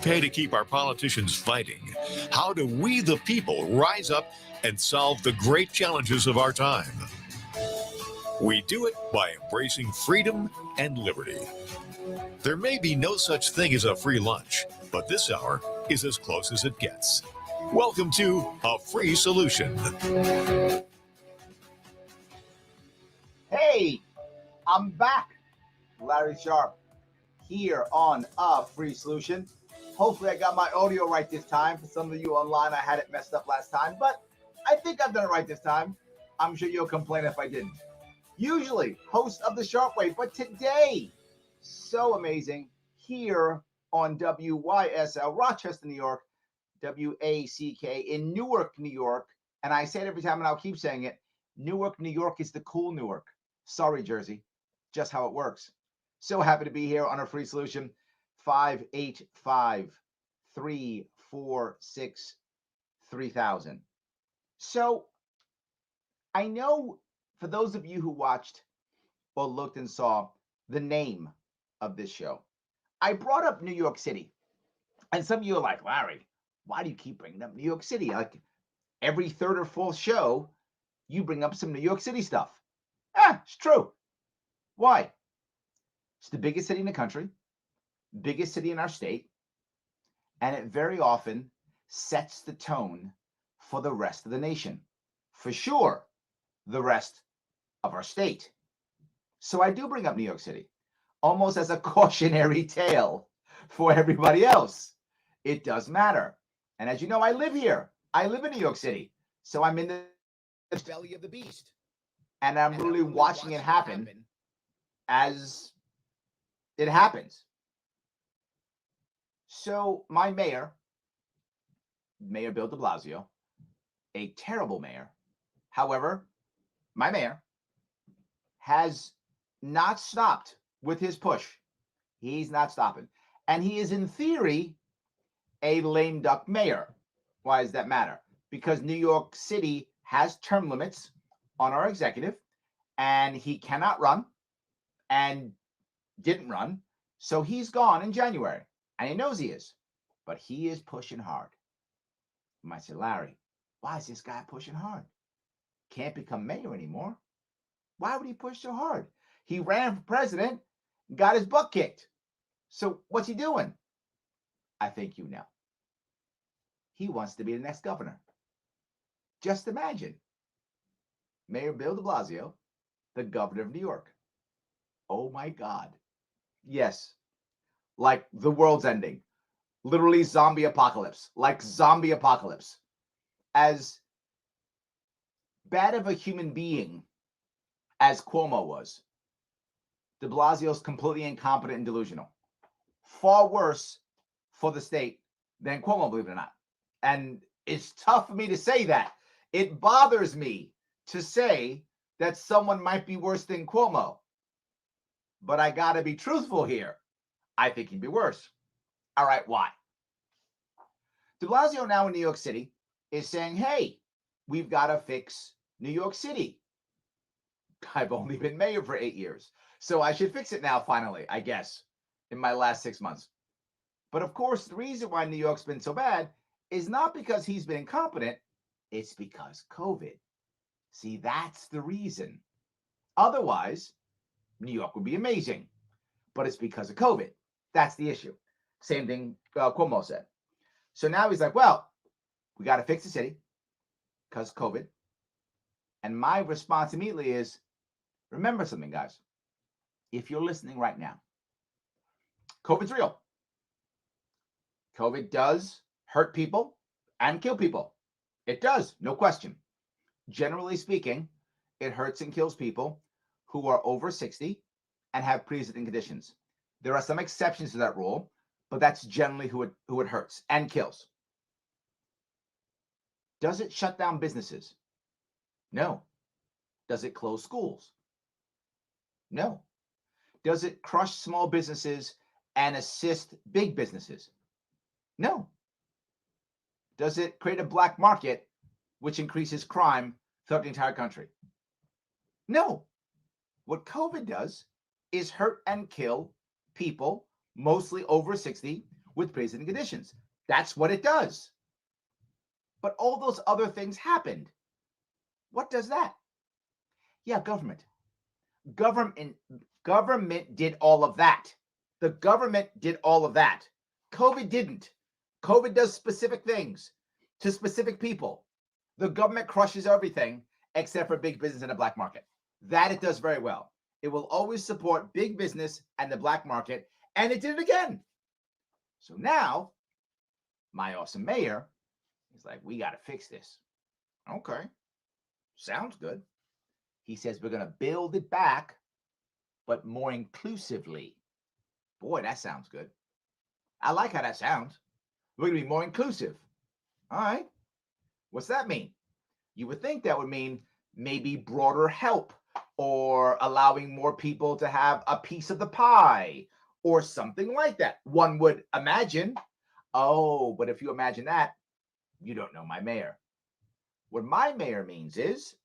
pay to keep our politicians fighting? How do we, the people, rise up and solve the great challenges of our time? We do it by embracing freedom and liberty. There may be no such thing as a free lunch, but this hour is as close as it gets. Welcome to A Free Solution. Hey, I'm back. Larry Sharp here on A Free Solution. Hopefully I got my audio right this time. For some of you online, I had it messed up last time, but I think I've done it right this time. I'm sure you'll complain if I didn't. Usually, host of the Sharp Way, but today, so amazing, here on WYSL, Rochester, New York, WACK in Newark, New York. And I say it every time and I'll keep saying it. Newark, New York is the cool Newark. Sorry, Jersey. Just how it works. So happy to be here on A Free Solution. 585-346-3000. So I know for those of you who watched or looked and saw the name of this show, I brought up New York City. And some of you are like, Larry, why do you keep bringing up New York City? Like every third or fourth show, you bring up some New York City stuff. It's true. Why? It's the biggest city in the country, biggest city in our state, and it very often sets the tone for the rest of the nation. For sure, the rest of our state. So I do bring up New York City, almost as a cautionary tale for everybody else. It does matter. And as you know, I live here. I live in New York City. So I'm in the belly of the beast. And I'm really watching it happen as it happens. So my mayor, Mayor Bill de Blasio, a terrible mayor. However, my mayor has not stopped with his push. He's not stopping. And he is, in theory, a lame duck mayor. Why does that matter? Because New York City has term limits on our executive, and he cannot run and didn't run. So he's gone in January, and he knows he is, but he is pushing hard. You might say, Larry, why is this guy pushing hard? Can't become mayor anymore. Why would he push so hard? He ran for president, got his butt kicked. So what's he doing? I think you know. He wants to be the next governor. Just imagine. Mayor Bill de Blasio, the governor of New York. Oh my God. Yes. Like the world's ending. Literally zombie apocalypse. Like zombie apocalypse. As bad of a human being as Cuomo was, de Blasio's completely incompetent and delusional. Far worse for the state than Cuomo, believe it or not. And it's tough for me to say that. It bothers me to say that someone might be worse than Cuomo. But I got to be truthful here. I think he'd be worse. All right, why? De Blasio now in New York City is saying, hey, we've got to fix New York City. I've only been mayor for 8 years, so I should fix it now finally, I guess, in my last 6 months. But of course, the reason why New York's been so bad is not because he's been incompetent. It's because COVID. See, that's the reason. Otherwise, New York would be amazing. But it's because of COVID. That's the issue. Same thing Cuomo said. So now he's like, well, we got to fix the city because of COVID. And my response immediately is, remember something, guys. If you're listening right now, COVID's real. COVID does hurt people and kill people. It does, no question. Generally speaking, it hurts and kills people who are over 60 and have pre-existing conditions. There are some exceptions to that rule, but that's generally who it hurts and kills. Does it shut down businesses? No. Does it close schools? No. Does it crush small businesses and assist big businesses? No. Does it create a black market which increases crime throughout the entire country? No. What COVID does is hurt and kill people, mostly over 60, with pre-existing conditions. That's what it does. But all those other things happened. What does that? Yeah, government. Government did all of that. The government did all of that. COVID didn't. COVID does specific things to specific people. The government crushes everything except for big business and the black market. That it does very well. It will always support big business and the black market, and it did it again. So now, my awesome mayor is like, we got to fix this. Okay, sounds good. He says we're going to build it back, but more inclusively. Boy, that sounds good. I like how that sounds. We're going to be more inclusive. All right. What's that mean? You would think that would mean maybe broader help or allowing more people to have a piece of the pie or something like that. One would imagine. Oh, but if you imagine that, you don't know my mayor. What my mayor means is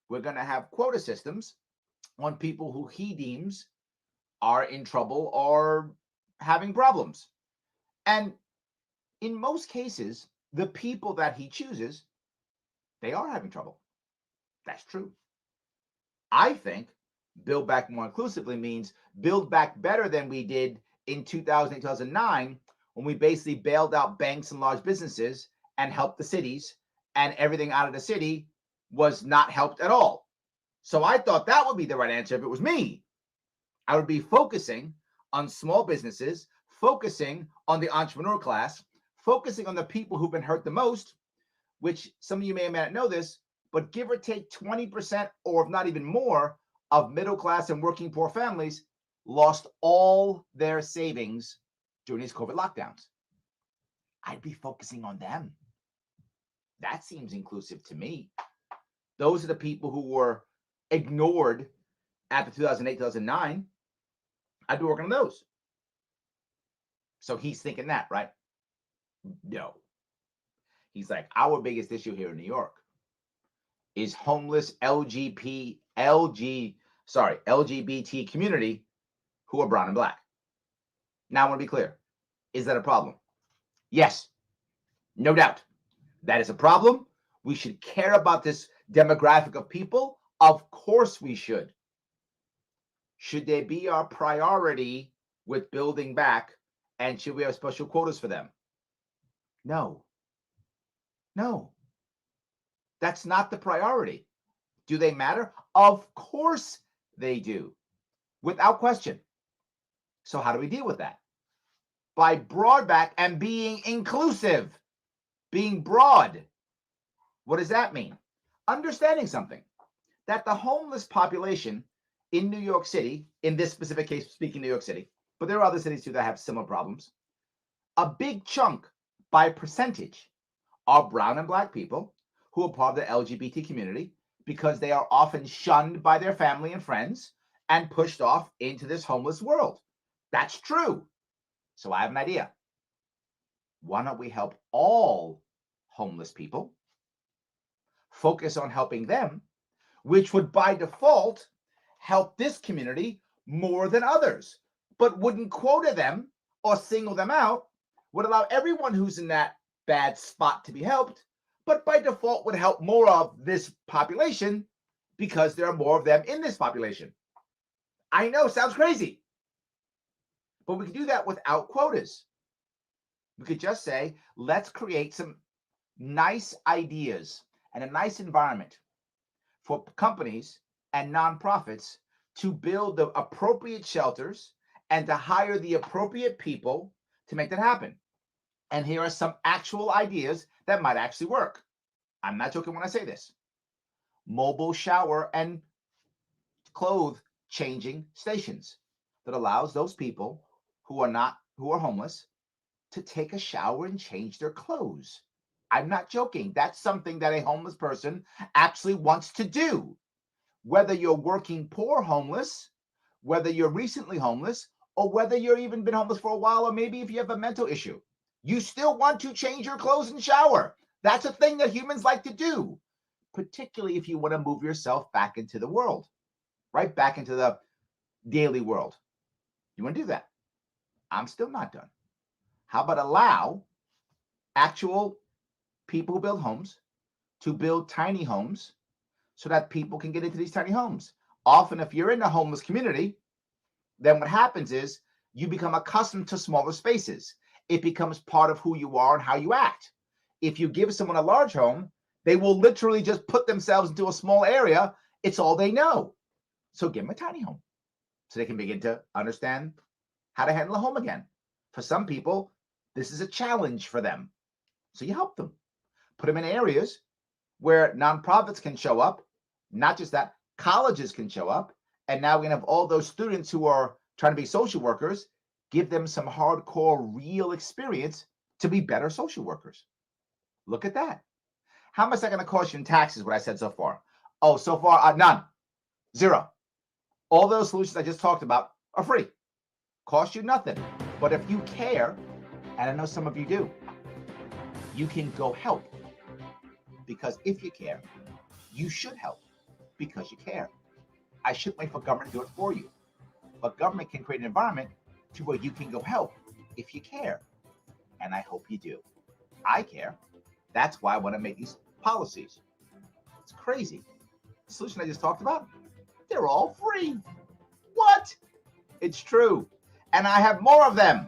we're going to have quota systems on people who he deems are in trouble or having problems. And in most cases, the people that he chooses, they are having trouble. That's true. I think build back more inclusively means build back better than we did in 2008, 2009, when we basically bailed out banks and large businesses and helped the cities, and everything out of the city was not helped at all. So I thought that would be the right answer if it was me. I would be focusing on small businesses, focusing on the entrepreneur class, focusing on the people who've been hurt the most, which some of you may or may not know this, but give or take 20%, or if not even more, of middle class and working poor families lost all their savings during these COVID lockdowns. I'd be focusing on them. That seems inclusive to me. Those are the people who were ignored after 2008, 2009. I'd be working on those. So he's thinking that, right? No. He's like, our biggest issue here in New York is homeless LGBT community who are brown and black. Now I want to be clear. Is that a problem? Yes, no doubt. That is a problem. We should care about this demographic of people. Of course we should. Should they be our priority with building back, and should we have special quotas for them? No. No. That's not the priority. Do they matter? Of course they do, without question. So how do we deal with that? By broadback and being inclusive, being broad. What does that mean? Understanding something, that the homeless population in New York City, in this specific case, speaking New York City, but there are other cities too that have similar problems. A big chunk by percentage are brown and black people who are part of the LGBT community because they are often shunned by their family and friends and pushed off into this homeless world. That's true. So I have an idea. Why don't we help all homeless people? Focus on helping them, which would by default help this community more than others, but wouldn't quota them or single them out, would allow everyone who's in that bad spot to be helped, but by default would help more of this population because there are more of them in this population. I know, sounds crazy, but we could do that without quotas. We could just say, let's create some nice ideas and a nice environment for companies and nonprofits to build the appropriate shelters and to hire the appropriate people to make that happen. And here are some actual ideas that might actually work. I'm not joking when I say this. Mobile shower and clothes changing stations that allows those people who are homeless to take a shower and change their clothes. I'm not joking. That's something that a homeless person actually wants to do. Whether you're working poor homeless, whether you're recently homeless, or whether you've even been homeless for a while, or maybe if you have a mental issue, you still want to change your clothes and shower. That's a thing that humans like to do, particularly if you want to move yourself back into the world, right? Back into the daily world. You want to do that. I'm still not done. How about allow actual people who build homes to build tiny homes so that people can get into these tiny homes? Often, if you're in a homeless community, then what happens is you become accustomed to smaller spaces. It becomes part of who you are and how you act. If you give someone a large home, they will literally just put themselves into a small area. It's all they know. So give them a tiny home so they can begin to understand how to handle a home again. For some people, this is a challenge for them. So you help them. Put them in areas where nonprofits can show up. Not just that, colleges can show up. And now we're going to have all those students who are trying to be social workers, give them some hardcore real experience to be better social workers. Look at that. How much is that going to cost you in taxes, what I said so far? Oh, so far, none. Zero. All those solutions I just talked about are free. Cost you nothing. But if you care, and I know some of you do, you can go help. Because if you care, you should help because you care. I shouldn't wait for government to do it for you. But government can create an environment to where you can go help if you care. And I hope you do. I care. That's why I want to make these policies. It's crazy. The solution I just talked about, they're all free. What? It's true. And I have more of them.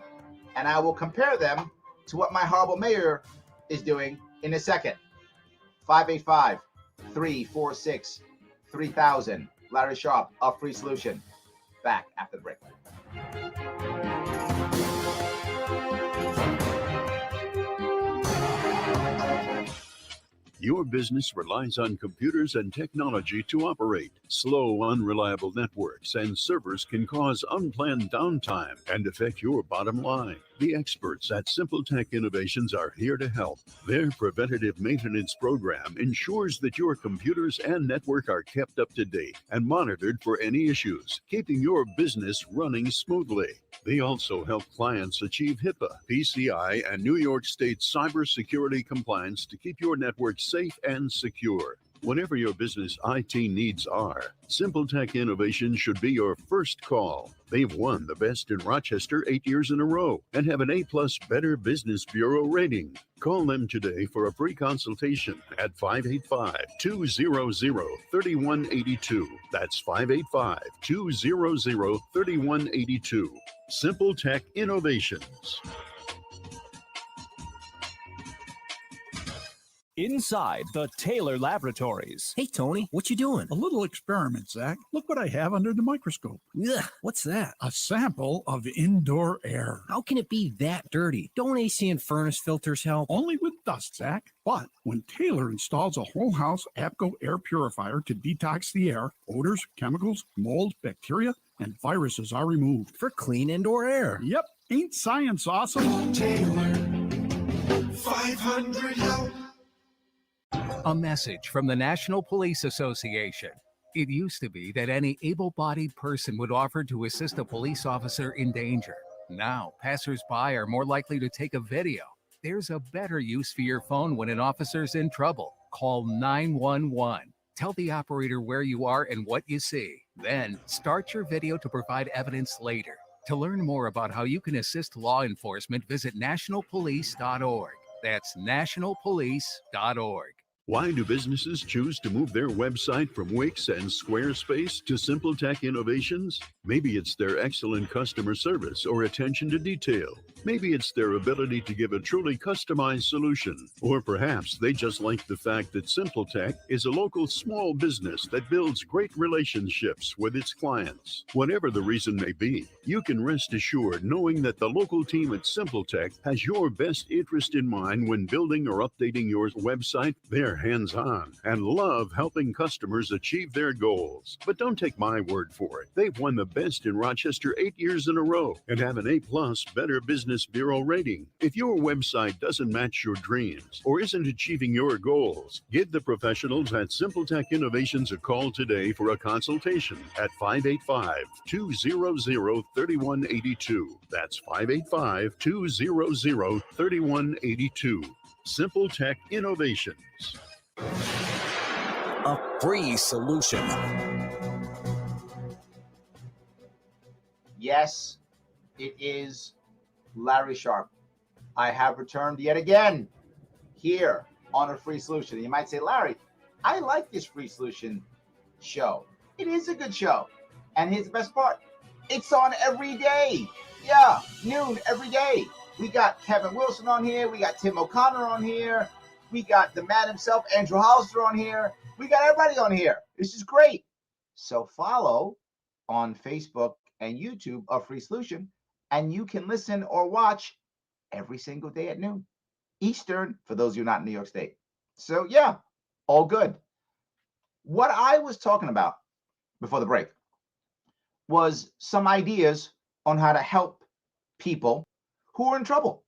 And I will compare them to what my horrible mayor is doing in a second. 585-346-3000. Larry Sharp, a free solution. Back after the break. Your business relies on computers and technology to operate. Slow, unreliable networks and servers can cause unplanned downtime and affect your bottom line. The experts at Simple Tech Innovations are here to help. Their preventative maintenance program ensures that your computers and network are kept up to date and monitored for any issues, keeping your business running smoothly. They also help clients achieve HIPAA, PCI, and New York State cybersecurity compliance to keep your network safe and secure. Whatever your business IT needs are, Simple Tech Innovations should be your first call. They've won the Best in Rochester 8 years in a row and have an A+ Better Business Bureau rating. Call them today for a free consultation at 585-200-3182. That's 585-200-3182. Simple Tech Innovations. Inside the Taylor Laboratories. Hey, Tony, what you doing? A little experiment, Zach. Look what I have under the microscope. Ugh, what's that? A sample of indoor air. How can it be that dirty? Don't AC and furnace filters help? Only with dust, Zach. But when Taylor installs a whole house APCO air purifier to detox the air, odors, chemicals, mold, bacteria, and viruses are removed. For clean indoor air. Yep. Ain't science awesome? Taylor, 500 help. A message from the National Police Association. It used to be that any able-bodied person would offer to assist a police officer in danger. Now, passers-by are more likely to take a video. There's a better use for your phone when an officer's in trouble. Call 911. Tell the operator where you are and what you see. Then, start your video to provide evidence later. To learn more about how you can assist law enforcement, visit nationalpolice.org. That's nationalpolice.org. Why do businesses choose to move their website from Wix and Squarespace to Simple Tech Innovations? Maybe it's their excellent customer service or attention to detail. Maybe it's their ability to give a truly customized solution. Or perhaps they just like the fact that Simple Tech is a local small business that builds great relationships with its clients. Whatever the reason may be, you can rest assured knowing that the local team at Simple Tech has your best interest in mind when building or updating your website. They're hands-on and love helping customers achieve their goals. But don't take my word for it. They've won the Best in Rochester 8 years in a row and have an A+ Better Business Bureau rating. If your website doesn't match your dreams or isn't achieving your goals, give the professionals at Simple Tech Innovations a call today for a consultation at 585-200-3182. That's 585-200-3182. Simple Tech Innovations. A free solution. Yes, it is Larry Sharp. I have returned yet again here on A Free Solution. You might say, Larry, I like this Free Solution show. It is a good show. And here's the best part. It's on every day. Yeah, noon every day. We got Kevin Wilson on here. We got Tim O'Connor on here. We got the man himself, Andrew Hollister, on here. We got everybody on here. This is great. So follow on Facebook and YouTube A Free Solution, and you can listen or watch every single day at noon Eastern for those of you not in New York State. So yeah, all good. What I was talking about before the break was some ideas on how to help people who are in trouble.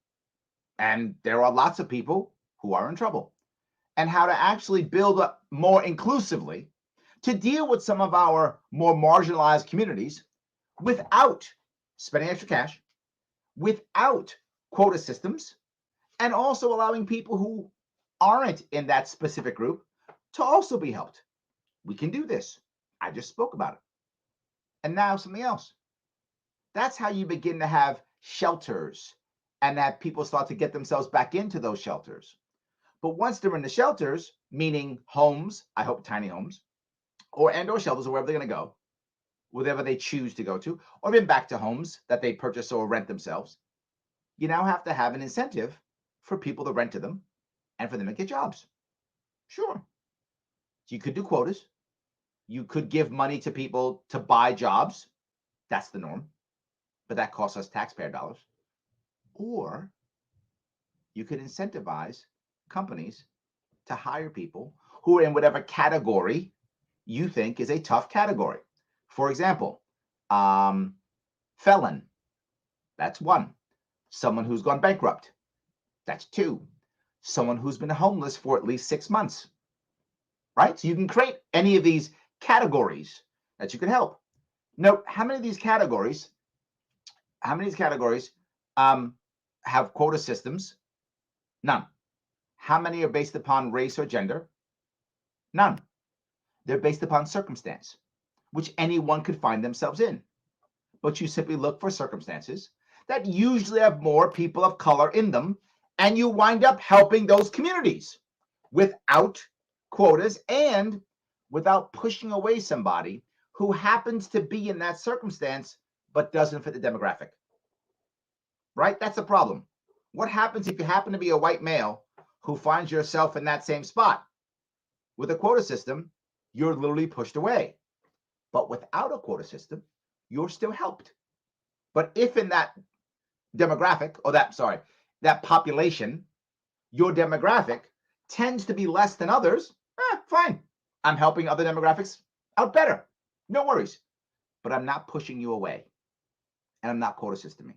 And there are lots of people who are in trouble, and how to actually build up more inclusively to deal with some of our more marginalized communities without spending extra cash, without quota systems, and also allowing people who aren't in that specific group to also be helped. We can do this. I just spoke about it. And now something else. That's how you begin to have shelters and that people start to get themselves back into those shelters. But once they're in the shelters, meaning homes, I hope tiny homes, or shelters, or wherever they're going to go, whatever they choose to go to, or even back to homes that they purchase or rent themselves, you now have to have an incentive for people to rent to them and for them to get jobs. Sure. You could do quotas. You could give money to people to buy jobs. That's the norm. But that costs us taxpayer dollars. Or you could incentivize companies to hire people who are in whatever category you think is a tough category. For example, felon, that's one. Someone who's gone bankrupt, that's two. Someone who's been homeless for at least 6 months, right? So you can create any of these categories that you can help. Note, how many of these categories have quota systems? None. How many are based upon race or gender? None. They're based upon circumstance, which anyone could find themselves in. But you simply look for circumstances that usually have more people of color in them, and you wind up helping those communities without quotas and without pushing away somebody who happens to be in that circumstance but doesn't fit the demographic. Right? That's the problem. What happens if you happen to be a white male who finds yourself in that same spot? With a quota system, you're literally pushed away. But without a quota system, you're still helped. But if in that demographic, or that population, your demographic tends to be less than others, fine. I'm helping other demographics out better. No worries. But I'm not pushing you away. And I'm not quota systeming.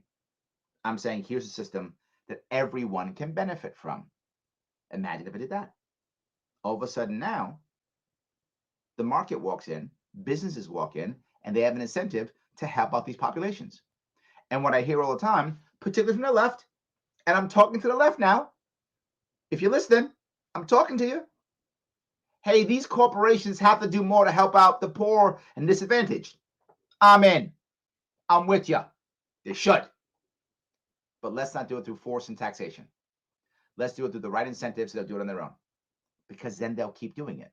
I'm saying here's a system that everyone can benefit from. Imagine if I did that. All of a sudden now, the market walks in, businesses walk in, and they have an incentive to help out these populations. And what I hear all the time, particularly from the left, and I'm talking to the left now, if you're listening, I'm talking to you. Hey, these corporations have to do more to help out the poor and disadvantaged. I'm in. I'm with you. They should. But let's not do it through force and taxation. Let's do it through the right incentives so they'll do it on their own. Because then they'll keep doing it.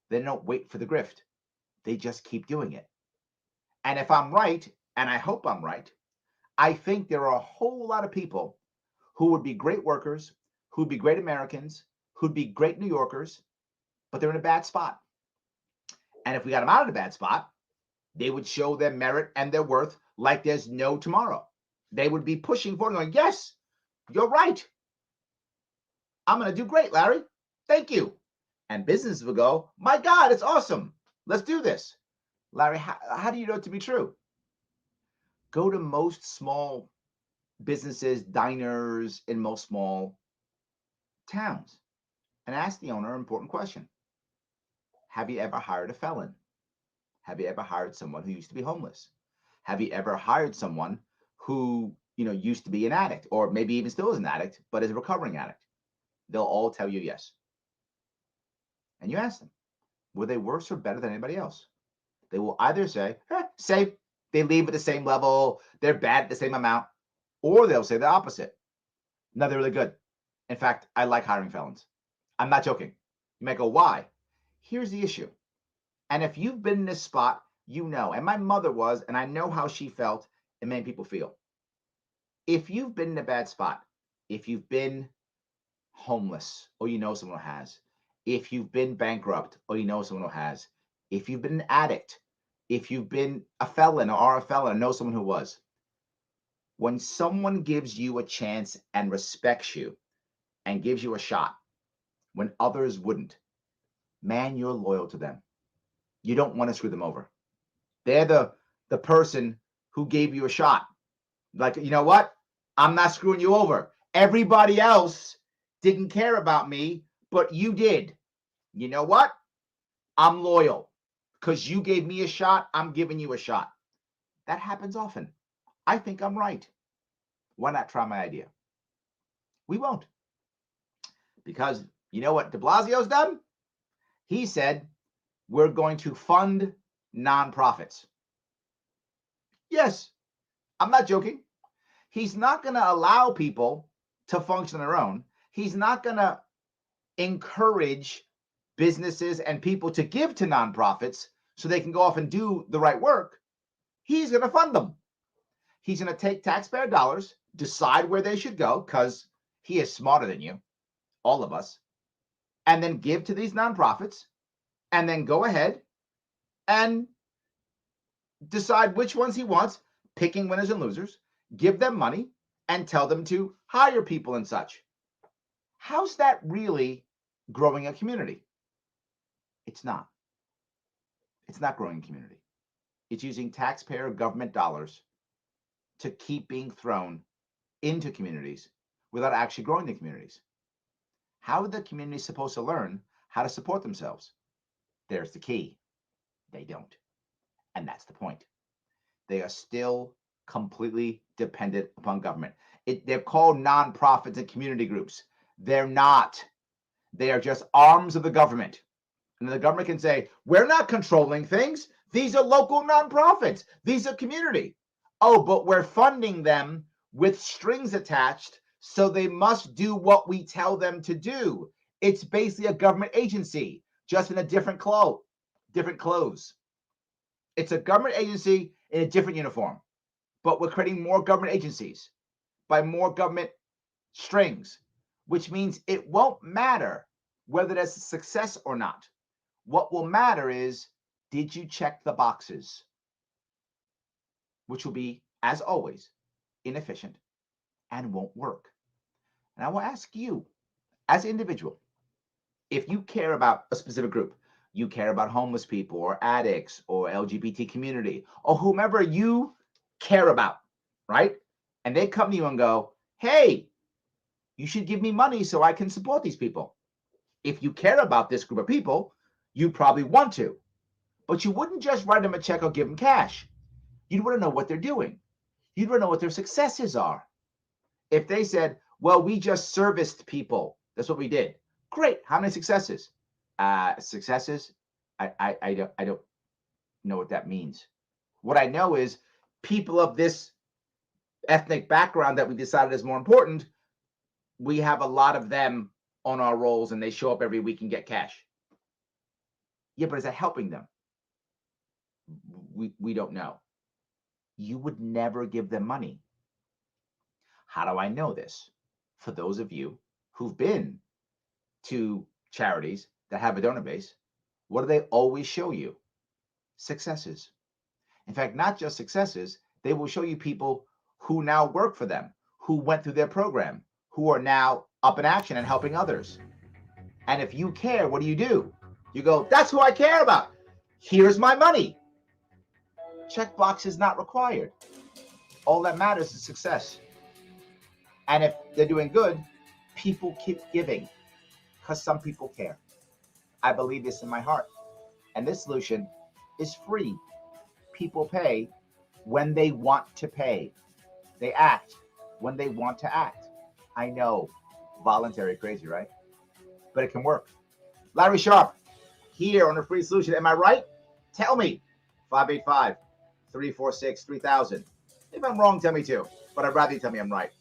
They don't wait for the grift. They just keep doing it. And if I'm right, and I hope I'm right, I think there are a whole lot of people who would be great workers, who'd be great Americans, who'd be great New Yorkers, but they're in a bad spot. And if we got them out of the bad spot, they would show their merit and their worth like there's no tomorrow. They would be pushing forward and going, yes, you're right. I'm going to do great, Larry. Thank you. And businesses will go, my God, it's awesome. Let's do this. Larry, how do you know it to be true? Go to most small businesses, diners in most small towns and ask the owner an important question. Have you ever hired a felon? Have you ever hired someone who used to be homeless? Have you ever hired someone who, used to be an addict, or maybe even still is an addict, but is a recovering addict? They'll all tell you yes. And you ask them, were they worse or better than anybody else? They will either say, same, they leave at the same level, they're bad at the same amount, or they'll say the opposite. No, they're really good. In fact, I like hiring felons. I'm not joking. You might go, why? Here's the issue. And if you've been in this spot, you know, and my mother was, and I know how she felt and many people feel. If you've been in a bad spot, if you've been homeless or you know someone who has, if you've been bankrupt or you know someone who has, if you've been an addict, if you've been a felon or are a felon or know someone who was, when someone gives you a chance and respects you and gives you a shot when others wouldn't, man, you're loyal to them. You don't want to screw them over. They're the person who gave you a shot. Like, you know what? I'm not screwing you over. Everybody else didn't care about me, but you did. You know what? I'm loyal. Because you gave me a shot, I'm giving you a shot. That happens often. I think I'm right. Why not try my idea? We won't. Because you know what de Blasio's done? He said, we're going to fund nonprofits. Yes, I'm not joking. He's not going to allow people to function on their own. He's not going to encourage businesses and people to give to nonprofits so they can go off and do the right work. He's going to fund them. He's going to take taxpayer dollars, decide where they should go, because he is smarter than you, all of us, and then give to these nonprofits, and then go ahead and decide which ones he wants, picking winners and losers, give them money, and tell them to hire people and such. How's that really growing a community? It's not. It's not growing a community. It's using taxpayer government dollars to keep being thrown into communities without actually growing the communities. How are the communities supposed to learn how to support themselves? There's the key. They don't. And that's the point. They are still completely dependent upon government. They're called nonprofits and community groups. They're not. They are just arms of the government. And the government can say, we're not controlling things. These are local nonprofits. These are community. Oh, but we're funding them with strings attached, so they must do what we tell them to do. It's basically a government agency, just in a different clothes. It's a government agency in a different uniform, but we're creating more government agencies by more government strings, which means it won't matter whether there's a success or not. What will matter is, did you check the boxes? Which will be, as always, inefficient and won't work. And I will ask you, as an individual, if you care about a specific group, you care about homeless people or addicts or LGBT community or whomever you care about, right? And they come to you and go, hey, you should give me money so I can support these people. If you care about this group of people, you probably want to, but you wouldn't just write them a check or give them cash. You'd want to know what they're doing. You'd want to know what their successes are. If they said, well, we just serviced people, that's what we did. Great. How many successes? Successes? I don't know what that means. What I know is people of this ethnic background that we decided is more important, we have a lot of them on our rolls and they show up every week and get cash. Yeah, but is that helping them? We don't know. You would never give them money. How do I know this? For those of you who've been to charities that have a donor base, what do they always show you? Successes. In fact, not just successes, they will show you people who now work for them, who went through their program, who are now up in action and helping others. And if you care, what do? You go, that's who I care about. Here's my money. Checkbox is not required. All that matters is success. And if they're doing good, people keep giving because some people care. I believe this in my heart. And this solution is free. People pay when they want to pay. They act when they want to act. I know, voluntary, crazy, right? But it can work. Larry Sharp, here on the free solution. Am I right? Tell me. 585-346-3000. If I'm wrong, tell me too. But I'd rather you tell me I'm right.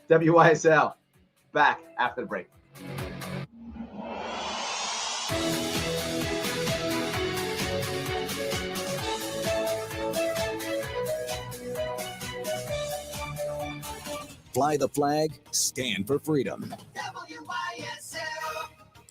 WYSL. Back after the break. Fly the flag, stand for freedom. WYSL.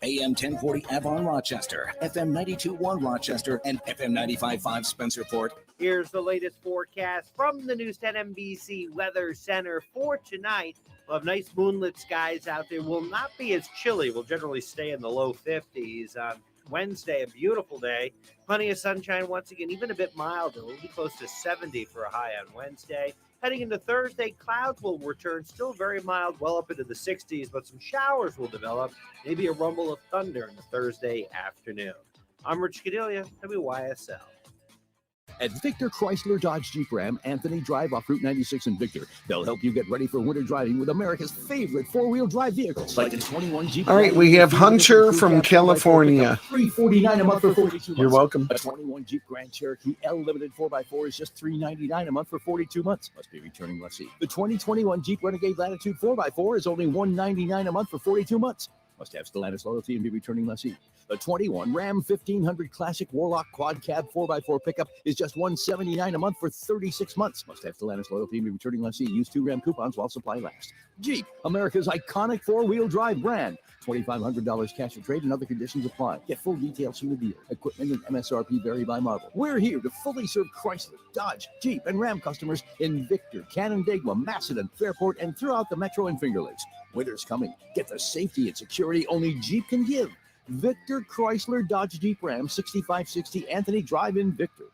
AM 1040 Avon Rochester, FM 92.1 Rochester, and FM 95.5 Spencerport. Here's the latest forecast from the News 10 NBC Weather Center for tonight. We'll have nice moonlit skies out there. Will not be as chilly. We'll generally stay in the low 50s. On Wednesday, a beautiful day. Plenty of sunshine once again, even a bit milder. We'll be close to 70 for a high on Wednesday. Heading into Thursday, clouds will return, still very mild, well up into the 60s, but some showers will develop, maybe a rumble of thunder in the Thursday afternoon. I'm Rich Cadelia, WYSL. At Victor Chrysler Dodge Jeep Ram, Anthony Drive off Route 96 in Victor. They'll help you get ready for winter driving with America's favorite four-wheel drive vehicles, like the 21 Jeep. All right, we have Hunter from California. $349 a month for 42 months. You're welcome. A 21 Jeep Grand Cherokee L Limited 4x4 is just $399 a month for 42 months. Must be returning lessee. The 2021 Jeep Renegade Latitude 4x4 is only $199 a month for 42 months. Must have Stellantis loyalty and be returning lessee. The 21 Ram 1500 Classic Warlock Quad Cab 4x4 pickup is just $179 a month for 36 months. Must have Stellantis loyalty and be returning lessee. Use 2 Ram coupons while supply lasts. Jeep, America's iconic four-wheel drive brand. $2,500 cash for trade and other conditions apply. Get full details from the dealer. Equipment and MSRP vary by model. We're here to fully serve Chrysler, Dodge, Jeep, and Ram customers in Victor, Canandaigua, Macedon, Fairport, and throughout the Metro and Finger Lakes. Winter's coming. Get the safety and security only Jeep can give. Victor Chrysler Dodge Jeep Ram 6560 Anthony Drive in Victor.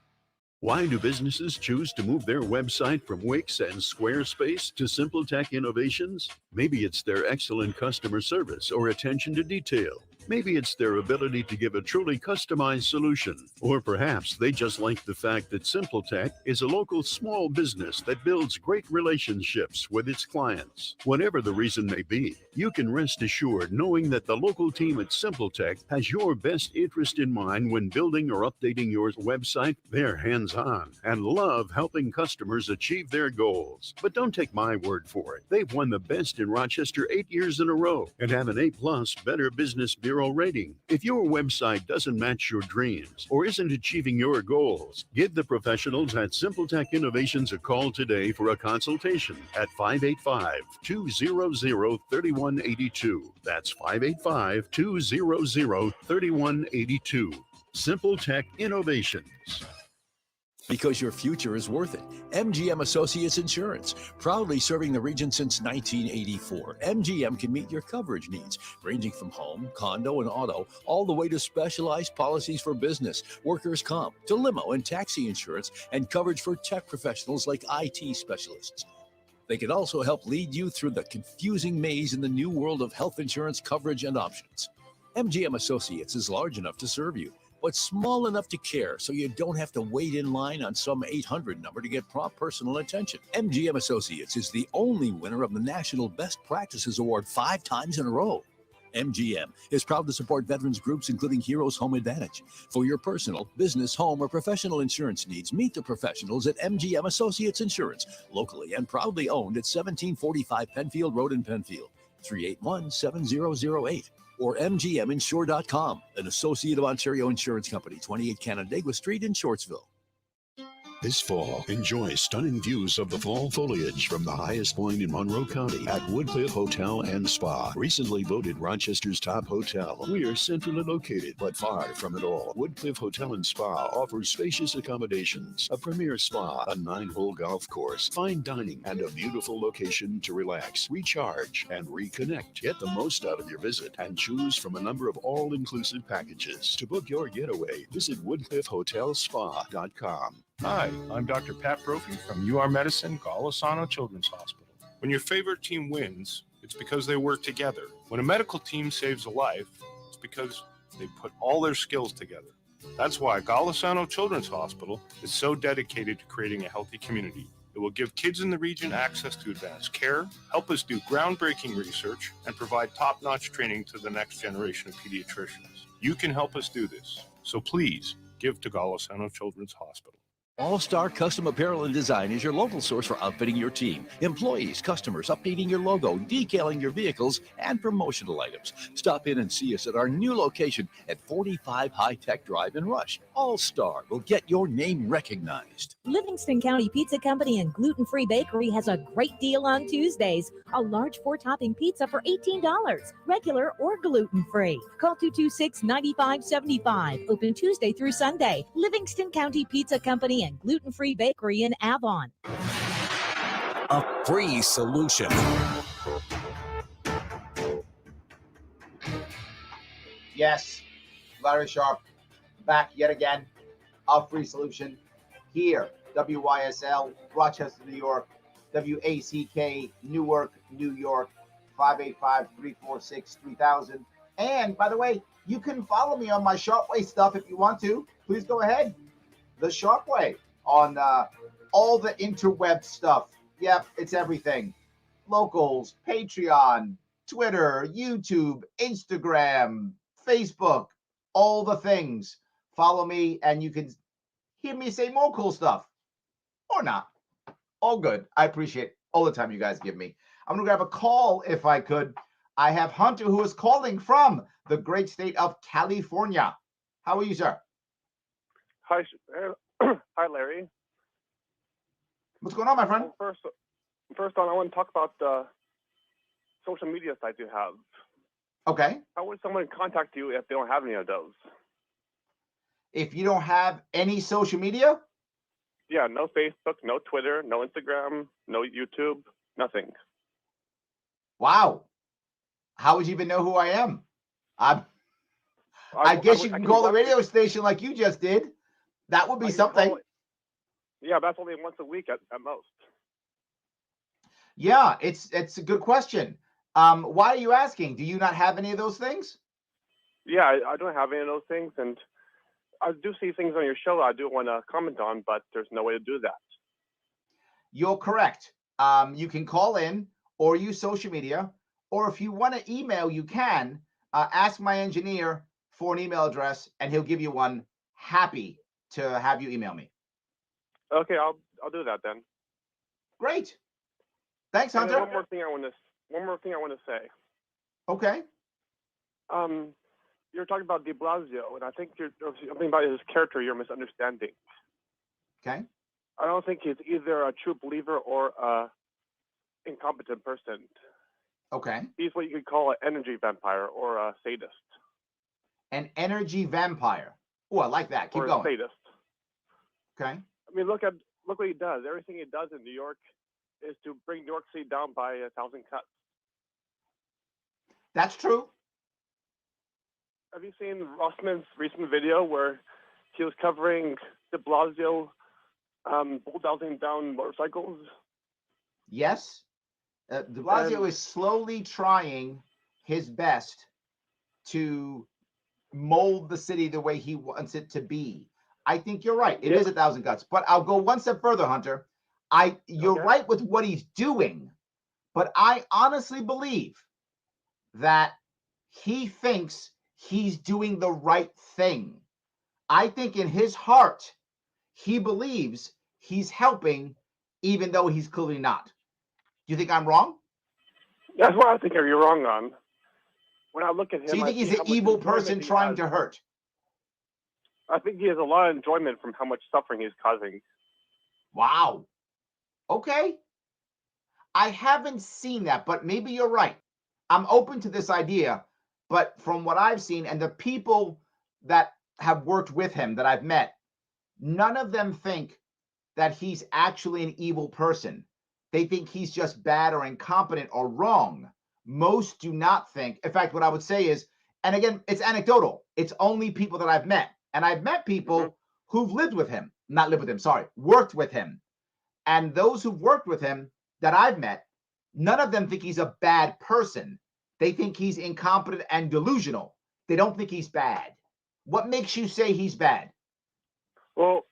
Why do businesses choose to move their website from Wix and Squarespace to SimpleTech Innovations? Maybe it's their excellent customer service or attention to detail. Maybe it's their ability to give a truly customized solution. Or perhaps they just like the fact that SimpleTech is a local small business that builds great relationships with its clients. Whatever the reason may be, you can rest assured knowing that the local team at SimpleTech has your best interest in mind when building or updating your website. They're hands-on and love helping customers achieve their goals. But don't take my word for it. They've won the best in Rochester 8 years in a row and have an A+ Better Business Bureau rating. If your website doesn't match your dreams or isn't achieving your goals, give the professionals at SimpleTech Innovations a call today for a consultation at 585-200-3182. That's 585-200-3182. SimpleTech Innovations. Because your future is worth it. Mgm Associates Insurance, proudly serving the region since 1984. MGM can meet your coverage needs, ranging from home, condo, and auto, all the way to specialized policies for business, workers' comp, to limo and taxi insurance, and coverage for tech professionals like IT specialists. They can also help lead you through the confusing maze in the new world of health insurance coverage and options. MGM Associates is large enough to serve you, but small enough to care, so you don't have to wait in line on some 800 number to get prompt personal attention. MGM Associates is the only winner of the National Best Practices Award 5 times in a row. MGM is proud to support veterans groups, including Heroes Home Advantage. For your personal, business, home, or professional insurance needs, meet the professionals at MGM Associates Insurance, locally and proudly owned at 1745 Penfield Road in Penfield, 381-7008. Or mgminsure.com, an associate of Ontario Insurance Company, 28 Canandaigua Street in Shortsville. This fall, enjoy stunning views of the fall foliage from the highest point in Monroe County at Woodcliff Hotel and Spa. Recently voted Rochester's top hotel. We are centrally located, but far from it all. Woodcliff Hotel and Spa offers spacious accommodations, a premier spa, a 9-hole golf course, fine dining, and a beautiful location to relax, recharge, and reconnect. Get the most out of your visit and choose from a number of all-inclusive packages. To book your getaway, visit woodcliffhotelspa.com. Hi, I'm Dr. Pat Brophy from UR Medicine, Golisano Children's Hospital. When your favorite team wins, it's because they work together. When a medical team saves a life, it's because they put all their skills together. That's why Golisano Children's Hospital is so dedicated to creating a healthy community. It will give kids in the region access to advanced care, help us do groundbreaking research, and provide top-notch training to the next generation of pediatricians. You can help us do this, so please give to Golisano Children's Hospital. All-Star Custom Apparel and Design is your local source for outfitting your team, employees, customers, updating your logo, decaling your vehicles, and promotional items. Stop in and see us at our new location at 45 High Tech Drive in Rush. All-Star will get your name recognized. Livingston County Pizza Company and Gluten Free Bakery has a great deal on Tuesdays. A large 4-topping pizza for $18, regular or gluten-free. Call 226-9575. Open Tuesday through Sunday. Livingston County Pizza Company and Gluten Free Bakery in Avon. A free solution. Yes, Larry Sharp back yet again. A free solution here. WYSL, Rochester, New York. WACK, Newark, New York. 585-346-3000. And by the way, you can follow me on my Sharpway stuff if you want to. Please go ahead. The Sharpway on all the interweb stuff. Yep, it's everything. Locals, Patreon, Twitter, YouTube, Instagram, Facebook, all the things. Follow me and you can hear me say more cool stuff. Or not. All good. I appreciate all the time you guys give me. I'm going to grab a call if I could. I have Hunter who is calling from the great state of California. How are you, sir? Hi, hi, Larry. What's going on, my friend? First on, I want to talk about the social media sites you have. Okay. How would someone contact you if they don't have any of those? If you don't have any social media? Yeah, no Facebook, no Twitter, no Instagram, no YouTube, nothing. Wow. How would you even know who I am? I guess you can call the radio station like you just did. That would be something. Yeah, that's only once a week at most. Yeah, it's a good question. Why are you asking? Do you not have any of those things? Yeah, I don't have any of those things, and I do see things on your show I do want to comment on, but there's no way to do that. You're correct. You can call in or use social media, or if you want to email, you can ask my engineer for an email address, and he'll give you one. Happy to have you email me. Okay, I'll do that then. Great. Thanks, Hunter. One more thing I want to say. Okay. You're talking about De Blasio, and I think you're something about his character you're misunderstanding. Okay. I don't think he's either a true believer or a incompetent person. Okay. He's what you could call an energy vampire or a sadist. An energy vampire. Oh, I like that. Keep or going. A sadist. Okay. I mean, look what he does. Everything he does in New York is to bring New York City down by 1,000 cuts. That's true. Have you seen Rossman's recent video where he was covering De Blasio bulldozing down motorcycles? Yes. De Blasio is slowly trying his best to mold the city the way he wants it to be. I think you're right. It is 1,000 cuts. But I'll go one step further, Hunter. You're right with what he's doing, but I honestly believe that he thinks he's doing the right thing. I think in his heart, he believes he's helping, even though he's clearly not. Do you think I'm wrong? That's what I think you're wrong on. When I look at him, so you think he's an evil person trying to hurt? I think he has a lot of enjoyment from how much suffering he's causing. Wow. Okay. I haven't seen that, but maybe you're right. I'm open to this idea, but from what I've seen and the people that have worked with him that I've met, none of them think that he's actually an evil person. They think he's just bad or incompetent or wrong. Most do not think. In fact, what I would say is, and again, it's anecdotal. It's only people that I've met. And I've met people who've worked with him. And those who've worked with him that I've met, none of them think he's a bad person. They think he's incompetent and delusional. They don't think he's bad. What makes you say he's bad? Well,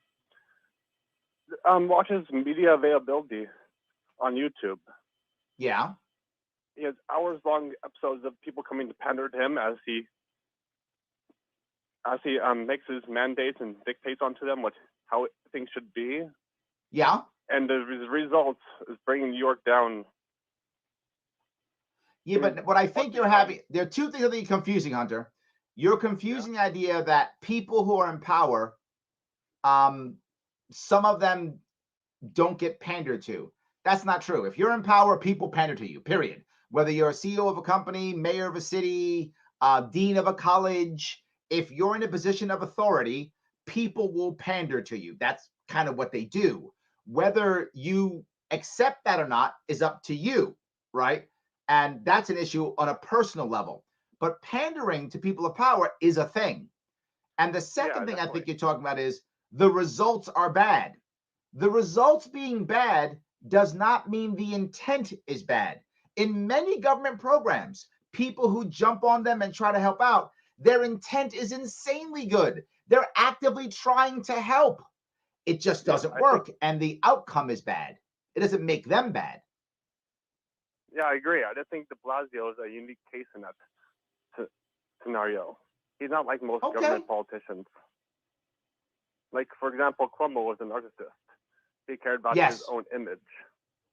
watch his media availability on YouTube. Yeah. He has hours-long episodes of people coming to pander to him as he makes his mandates and dictates onto them how things should be. Yeah. And the result is bringing New York down. Yeah, but what I think you're having, there are two things that are confusing, Hunter. You're confusing the idea that people who are in power, some of them don't get pandered to. That's not true. If you're in power, people pander to you, period. Whether you're a CEO of a company, mayor of a city, dean of a college, if you're in a position of authority, people will pander to you. That's kind of what they do. Whether you accept that or not is up to you, right? And that's an issue on a personal level. But pandering to people of power is a thing. And the second thing I think you're talking about is the results are bad. The results being bad does not mean the intent is bad. In many government programs, people who jump on them and try to help out, their intent is insanely good. They're actively trying to help. It just doesn't work, and the outcome is bad. It doesn't make them bad. Yeah, I agree. I just think de Blasio is a unique case in that scenario. He's not like most government politicians. Like, for example, Cuomo was a narcissist. He cared about his own image.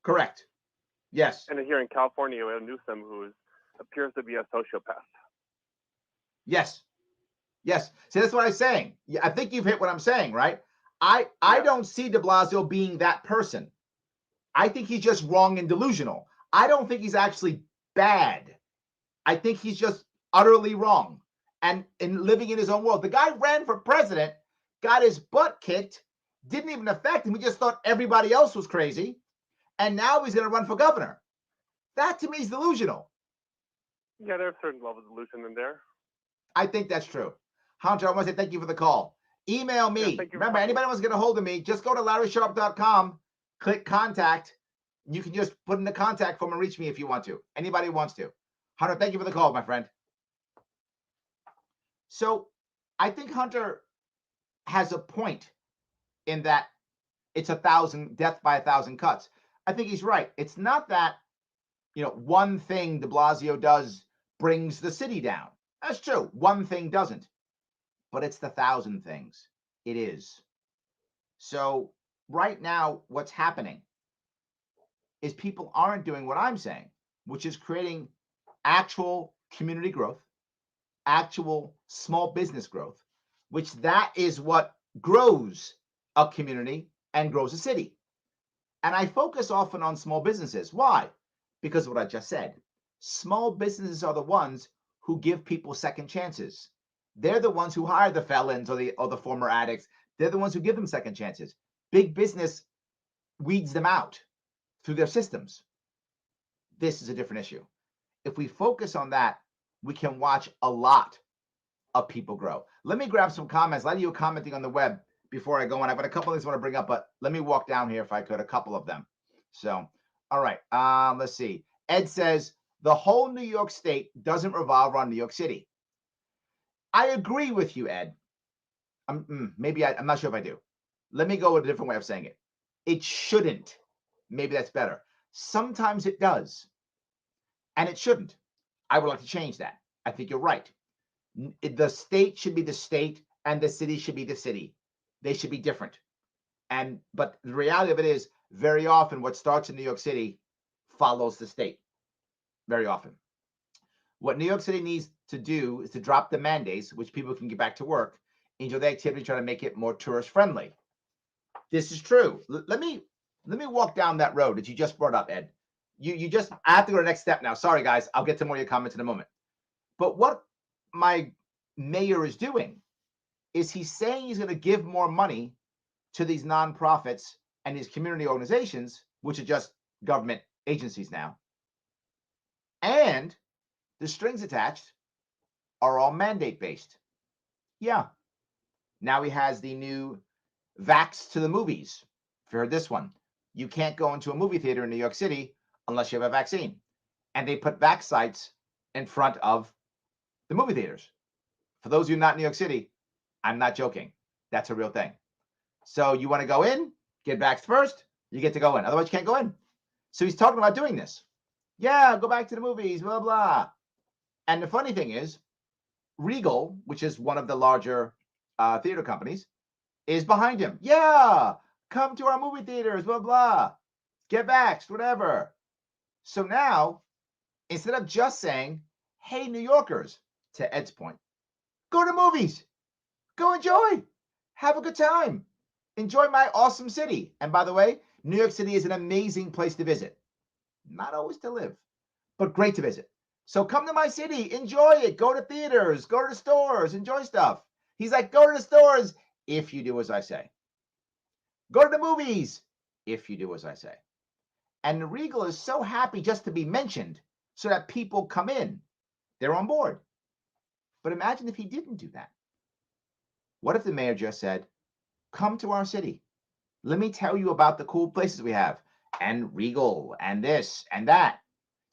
Correct. Yes. And here in California, we have Newsom, who appears to be a sociopath. Yes. Yes. See, that's what I'm saying. Yeah, I think you've hit what I'm saying, right? I don't see de Blasio being that person. I think he's just wrong and delusional. I don't think he's actually bad. I think he's just utterly wrong and living in his own world. The guy ran for president, got his butt kicked, didn't even affect him. We just thought everybody else was crazy. And now he's going to run for governor. That to me is delusional. Yeah, there's a certain level of delusion in there. I think that's true. Hunter, I want to say thank you for the call. Email me. Remember, anybody wants to get a hold of me, just go to LarrySharp.com, click contact. You can just put in the contact form and reach me if you want to. Anybody who wants to. Hunter, thank you for the call, my friend. So I think Hunter has a point in that it's 1,000 death by 1,000 cuts. I think he's right. It's not that, one thing de Blasio does brings the city down. That's true. One thing doesn't. But it's the 1,000 things. It is. So right now, what's happening is people aren't doing what I'm saying, which is creating actual community growth, actual small business growth, which that is what grows a community and grows a city. And I focus often on small businesses. Why? Because of what I just said. Small businesses are the ones who give people second chances. They're the ones who hire the felons or the former addicts. They're the ones who give them second chances. Big business weeds them out through their systems. This is a different issue. If we focus on that, we can watch a lot of people grow. Let me grab some comments. A lot of you are commenting on the web before I go on. I've got a couple of things I want to bring up, but let me walk down here if I could, a couple of them. So, all right, let's see. Ed says, the whole New York State doesn't revolve around New York City. I agree with you, Ed. I'm not sure if I do. Let me go with a different way of saying it. It shouldn't. Maybe that's better. Sometimes it does. And it shouldn't. I would like to change that. I think you're right. The state should be the state and the city should be the city. They should be different. But the reality of it is, very often what starts in New York City follows the state. Very often. What New York City needs to do is to drop the mandates, which people can get back to work, enjoy the activity, try to make it more tourist friendly. This is true. Let me walk down that road that you just brought up, Ed. I have to go to the next step now. Sorry, guys. I'll get to more of your comments in a moment. But what my mayor is doing is he's saying he's going to give more money to these nonprofits and these community organizations, which are just government agencies now. And the strings attached are all mandate based. Yeah. Now he has the new vax to the movies. If you heard this one, you can't go into a movie theater in New York City unless you have a vaccine. And they put vax sites in front of the movie theaters. For those of you not in New York City, I'm not joking. That's a real thing. So you want to go in, get vaxxed first, you get to go in. Otherwise, you can't go in. So he's talking about doing this. Yeah, go back to the movies, blah, blah. And the funny thing is, Regal, which is one of the larger theater companies, is behind him. Yeah, come to our movie theaters, blah, blah. Get vaxxed, whatever. So now, instead of just saying, hey, New Yorkers, to Ed's point, go to movies. Go enjoy. Have a good time. Enjoy my awesome city. And by the way, New York City is an amazing place to visit. Not always to live, but great to visit. So come to my city, enjoy it. Go to theaters, go to stores, enjoy stuff. He's like, go to the stores if you do as I say. Go to the movies if you do as I say. And Regal is so happy just to be mentioned so that people come in. They're on board. But imagine if he didn't do that. What if the mayor just said, come to our city. Let me tell you about the cool places we have. And Regal and this and that.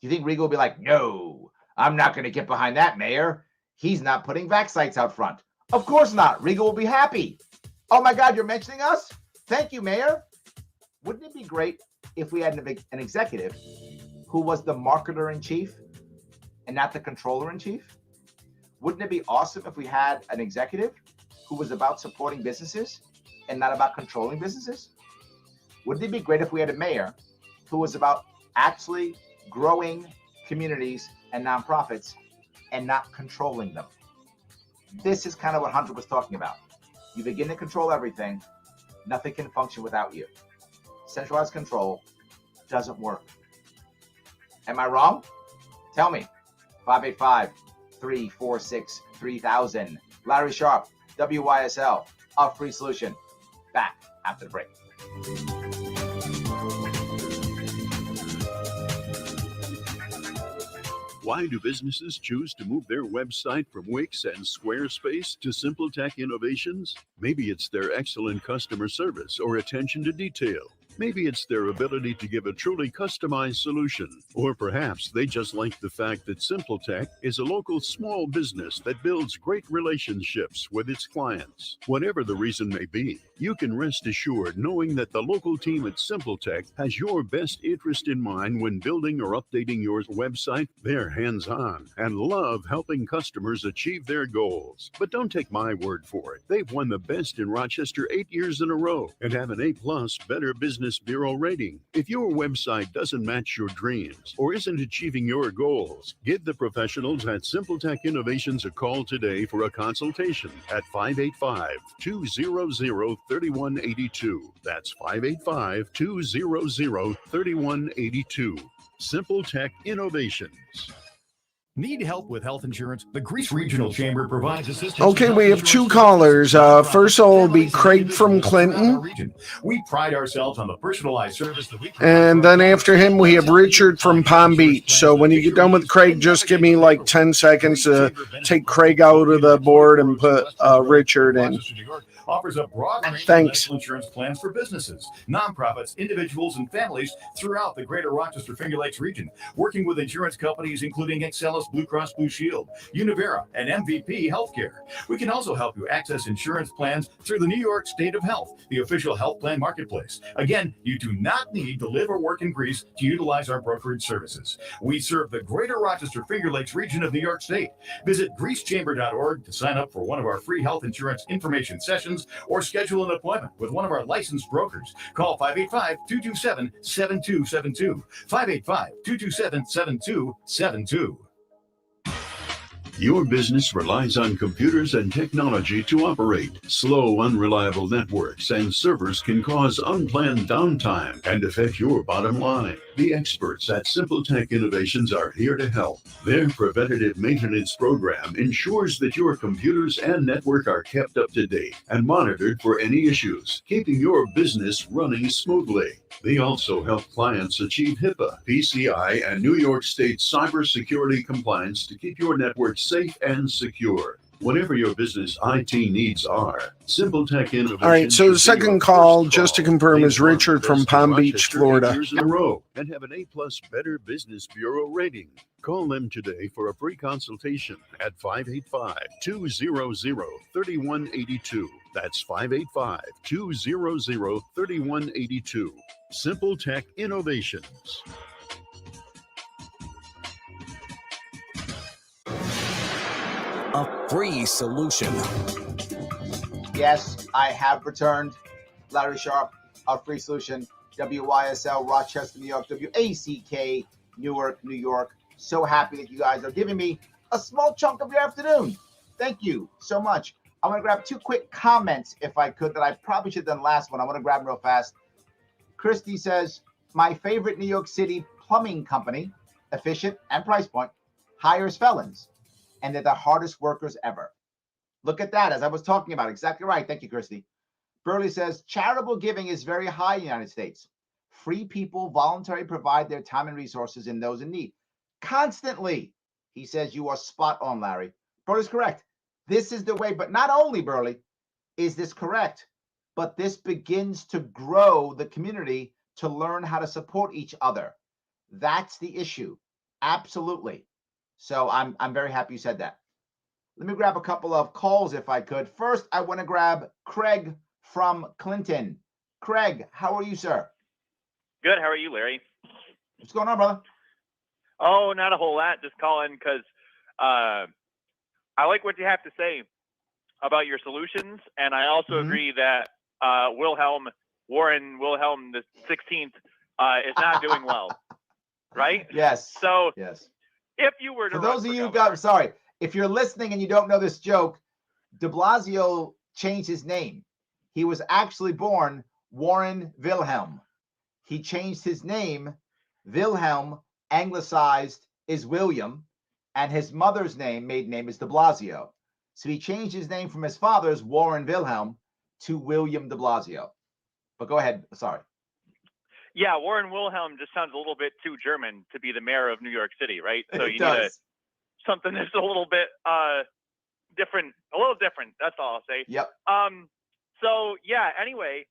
Do you think Regal will be like, no, I'm not going to get behind that, Mayor. He's not putting vax sites out front. Of course not. Regal will be happy. Oh my God, you're mentioning us? Thank you, Mayor. Wouldn't it be great if we had an executive who was the marketer in chief and not the controller in chief? Wouldn't it be awesome if we had an executive who was about supporting businesses and not about controlling businesses? Wouldn't it be great if we had a mayor who was about actually growing communities and nonprofits and not controlling them? This is kind of what Hunter was talking about. You begin to control everything, nothing can function without you. Centralized control doesn't work. Am I wrong? Tell me. 585-346-3000. Larry Sharp, WYSL, a free solution. Back after the break. Why do businesses choose to move their website from Wix and Squarespace to SimpleTech Innovations? Maybe it's their excellent customer service or attention to detail. Maybe it's their ability to give a truly customized solution. Or perhaps they just like the fact that SimpleTech is a local small business that builds great relationships with its clients. Whatever the reason may be, you can rest assured knowing that the local team at SimpleTech has your best interest in mind when building or updating your website. They're hands-on and love helping customers achieve their goals. But don't take my word for it. They've won the best in Rochester 8 years in a row and have an A+ Better Business Bureau rating. If your website doesn't match your dreams or isn't achieving your goals, give the professionals at SimpleTech Innovations a call today for a consultation at 585-200-3182. That's 585-200-3182. SimpleTech Innovations. Need help with health insurance? The Greece Regional Chamber provides assistance. Okay, we have two callers. First of all will be Craig from Clinton. We pride ourselves on the personalized service that we provide. And then after him, we have Richard from Palm Beach. So when you get done with Craig, just give me like 10 seconds to take Craig out of the board and put Richard in. Offers a broad range of medical insurance plans for businesses, nonprofits, individuals, and families throughout the greater Rochester Finger Lakes region, working with insurance companies including Excellus, Blue Cross Blue Shield, Univera, and MVP Healthcare. We can also help you access insurance plans through the New York State of Health, the official health plan marketplace. Again, you do not need to live or work in Greece to utilize our brokerage services. We serve the greater Rochester Finger Lakes region of New York State. Visit greecechamber.org to sign up for one of our free health insurance information sessions or schedule an appointment with one of our licensed brokers. Call 585-227-7272. 585-227-7272. Your business relies on computers and technology to operate. Slow, unreliable networks and servers can cause unplanned downtime and affect your bottom line. The experts at SimpleTech Innovations are here to help. Their preventative maintenance program ensures that your computers and network are kept up to date and monitored for any issues, keeping your business running smoothly. They also help clients achieve HIPAA, PCI, and New York State cybersecurity compliance to keep your network safe and secure. Whatever your business IT needs are, SimpleTech Innovations. All right, so the second call, just to confirm, is Richard from Palm Beach, Florida. Years in a row and have an A+ Better Business Bureau rating. Call them today for a free consultation at 585-200-3182. That's 585-200-3182. SimpleTech Innovations. A free solution. Yes, I have returned. Larry Sharp, our free solution. WYSL, Rochester, New York. WACK, Newark, New York. So happy that you guys are giving me a small chunk of your afternoon. Thank you so much. I'm going to grab 2 quick comments, if I could, that I probably should have done last one. I want to grab them real fast. Christy says, my favorite New York City plumbing company, efficient and price point, hires felons, and they're the hardest workers ever. Look at that, as I was talking about. Exactly right. Thank you, Christy. Burley says, charitable giving is very high in the United States. Free people voluntarily provide their time and resources in those in need. Constantly. He says, you are spot on, Larry. Burley's correct. This is the way, but not only, Burley, is this correct, but this begins to grow the community to learn how to support each other. That's the issue. Absolutely. So I'm very happy you said that. Let me grab a couple of calls if I could. First, I want to grab Craig from Clinton. Craig, how are you, sir? Good. How are you, Larry? What's going on, brother? Oh, not a whole lot. Just calling because I like what you have to say about your solutions, and I also agree that Warren Wilhelm the 16th is not doing well, right? Yes. So yes. If you were to for those of you who if you're listening and you don't know this joke, de Blasio changed his name. He was actually born Warren Wilhelm. He changed his name. Wilhelm, anglicized, is William, and his mother's maiden name is de Blasio. So he changed his name from his father's Warren Wilhelm to William de Blasio. But go ahead. Sorry. Yeah, Warren Wilhelm just sounds a little bit too German to be the mayor of New York City, right? So you need something that's a little bit different, a little different. That's all I'll say. Yep. So yeah. Anyway,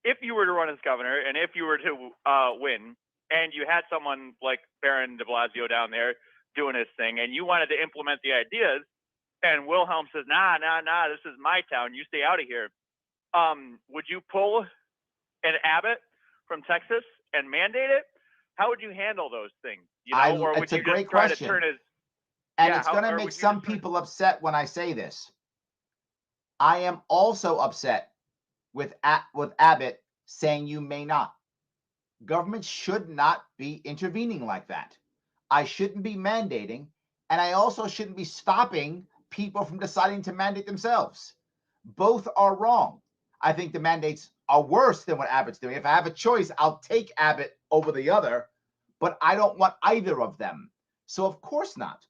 if you were to run as governor, and if you were to win, and you had someone like Baron de Blasio down there doing his thing, and you wanted to implement the ideas, and Wilhelm says, nah, this is my town. You stay out of here. Would you pull an Abbott from Texas and mandate it? How would you handle those things? You know, or would it's a you great just try question. to turn his And it's going to make some people upset when I say this. I am also upset with Abbott saying you may not. Government should not be intervening like that. I shouldn't be mandating, and I also shouldn't be stopping people from deciding to mandate themselves. Both are wrong. I think the mandates are worse than what Abbott's doing. If I have a choice, I'll take Abbott over the other, but I don't want either of them. So of course not.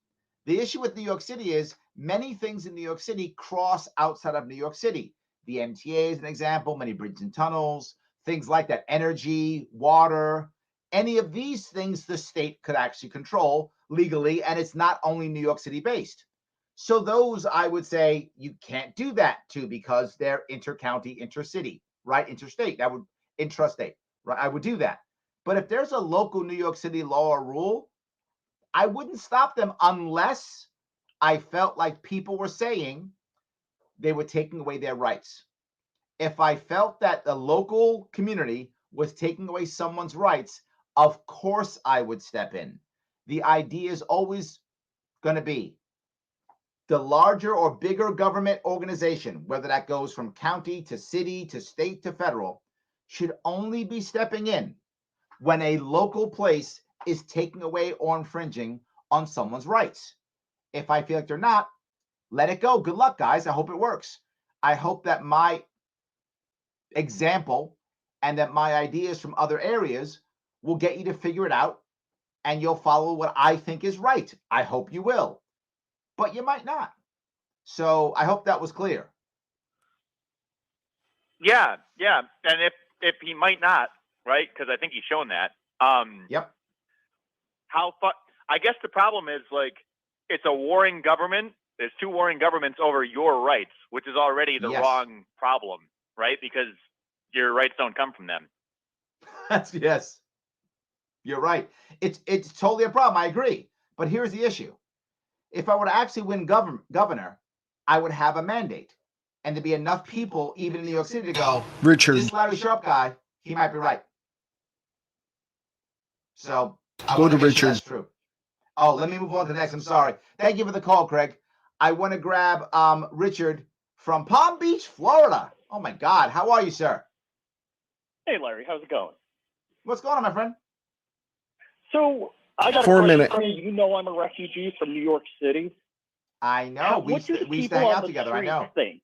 The issue with New York City is many things in New York City cross outside of New York City. The MTA is an example, many bridges and tunnels, things like that, energy, water, any of these things the state could actually control legally, and it's not only New York City based. So those I would say you can't do that to because they're inter-county, inter-city, right? Interstate, that would intrastate, right? I would do that. But if there's a local New York City law or rule, I wouldn't stop them unless I felt like people were saying they were taking away their rights. If I felt that the local community was taking away someone's rights, of course I would step in. The idea is always going to be the larger or bigger government organization, whether that goes from county to city to state to federal, should only be stepping in when a local place is taking away or infringing on someone's rights. If I feel like they're not, let it go. Good luck, guys. I hope it works. I hope that my example and that my ideas from other areas will get you to figure it out and you'll follow what I think is right. I hope you will, but you might not. So I hope that was clear. Yeah. And if he might not, right? Because I think he's shown that. Yep. I guess the problem is like it's a warring government. There's two warring governments over your rights, which is already the wrong problem, right? Because your rights don't come from them. Yes. You're right. It's totally a problem. I agree. But here's the issue. If I were to actually win governor, I would have a mandate. And there'd be enough people, even in New York City, to go, Richard, this Larry Sharp guy, he might be right. So go to Richard. That's true. Oh, let me move on to the next. I'm sorry. Thank you for the call, Craig. I want to grab Richard from Palm Beach, Florida. Oh my God. How are you, sir? Hey, Larry. How's it going? What's going on, my friend? So I got a 4 question minutes. for you. You know I'm a refugee from New York City. I know. We used to hang out together. I know. Think?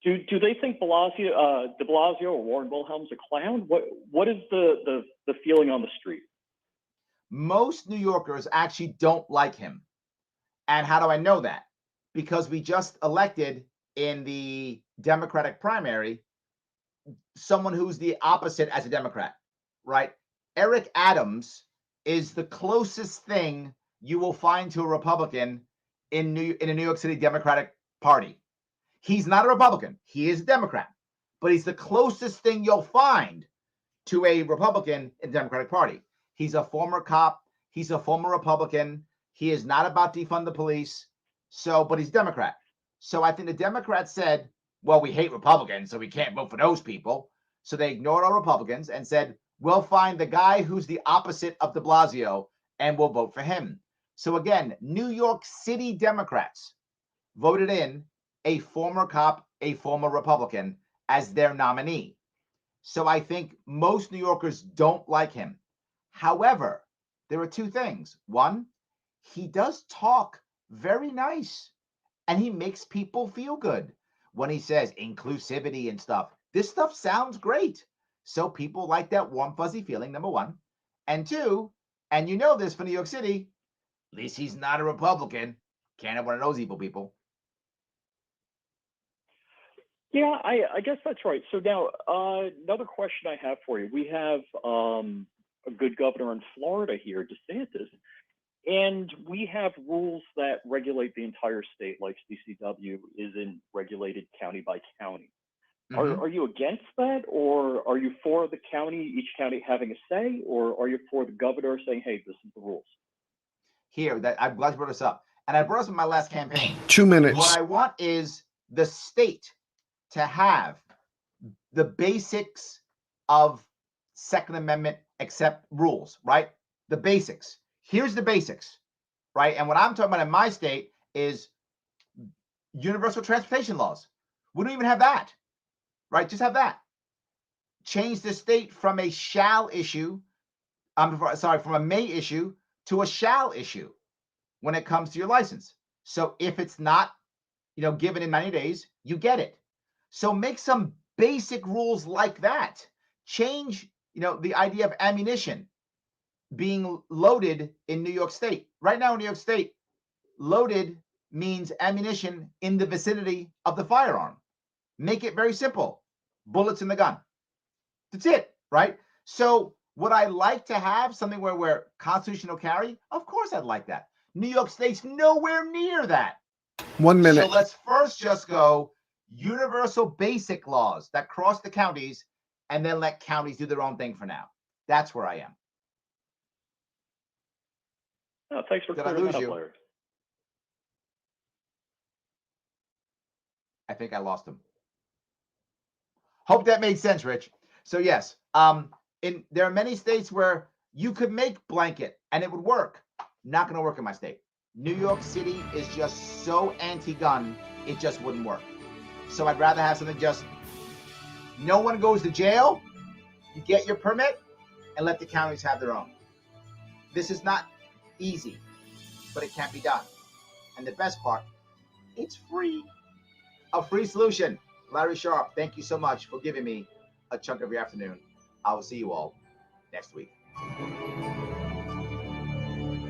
Do they think de Blasio or Warren Wilhelm's a clown? What is the feeling on the street? Most New Yorkers actually don't like him. And how do I know that? Because we just elected in the Democratic primary someone who's the opposite as a Democrat, right? Eric Adams is the closest thing you will find to a Republican in a New York City Democratic Party. He's not a Republican. He is a Democrat, but he's the closest thing you'll find to a Republican in the Democratic Party. He's a former cop. He's a former Republican. He is not about defund the police. But he's Democrat. So I think the Democrats said, well, we hate Republicans, so we can't vote for those people. So they ignored all Republicans and said, we'll find the guy who's the opposite of de Blasio and we'll vote for him. So again, New York City Democrats voted in a former cop, a former Republican as their nominee. So I think most New Yorkers don't like him. However, there are two things. One, he does talk very nice and he makes people feel good when he says inclusivity and stuff. This stuff sounds great. So people like that warm, fuzzy feeling, number one. And two, and you know this for New York City, at least he's not a Republican. Can't have one of those evil people. Yeah, I guess that's right. So now another question I have for you. We have a good governor in Florida here, DeSantis, and we have rules that regulate the entire state, like CCW isn't regulated county by county. Are you against that, or are you for the county, each county having a say, or are you for the governor saying, hey, this is the rules? Here, that I'm glad you brought this up. And I brought this up in my last campaign. 2 minutes. What I want is the state to have the basics of Second Amendment except rules, right? The basics. Here's the basics, right? And what I'm talking about in my state is universal transportation laws. We don't even have that, right? Just have that. Change the state from a shall issue, from a may issue to a shall issue when it comes to your license. So if it's not, given in 90 days, you get it. So make some basic rules like that. Change, the idea of ammunition being loaded in New York State. Right now in New York State, loaded means ammunition in the vicinity of the firearm. Make it very simple. Bullets in the gun. That's it, right? So would I like to have something where we're constitutional carry? Of course I'd like that. New York State's nowhere near that. 1 minute. So let's first just go universal basic laws that cross the counties and then let counties do their own thing for now. That's where I am. Oh, thanks for clearing that up, Larry. I think I lost him. Hope that made sense, Rich. So yes, there are many states where you could make blanket and it would work. Not going to work in my state. New York City is just so anti-gun, it just wouldn't work. So I'd rather have something just, no one goes to jail, you get your permit, and let the counties have their own. This is not easy, but it can be done. And the best part, it's free. A free solution. Larry Sharp, thank you so much for giving me a chunk of your afternoon. I will see you all next week.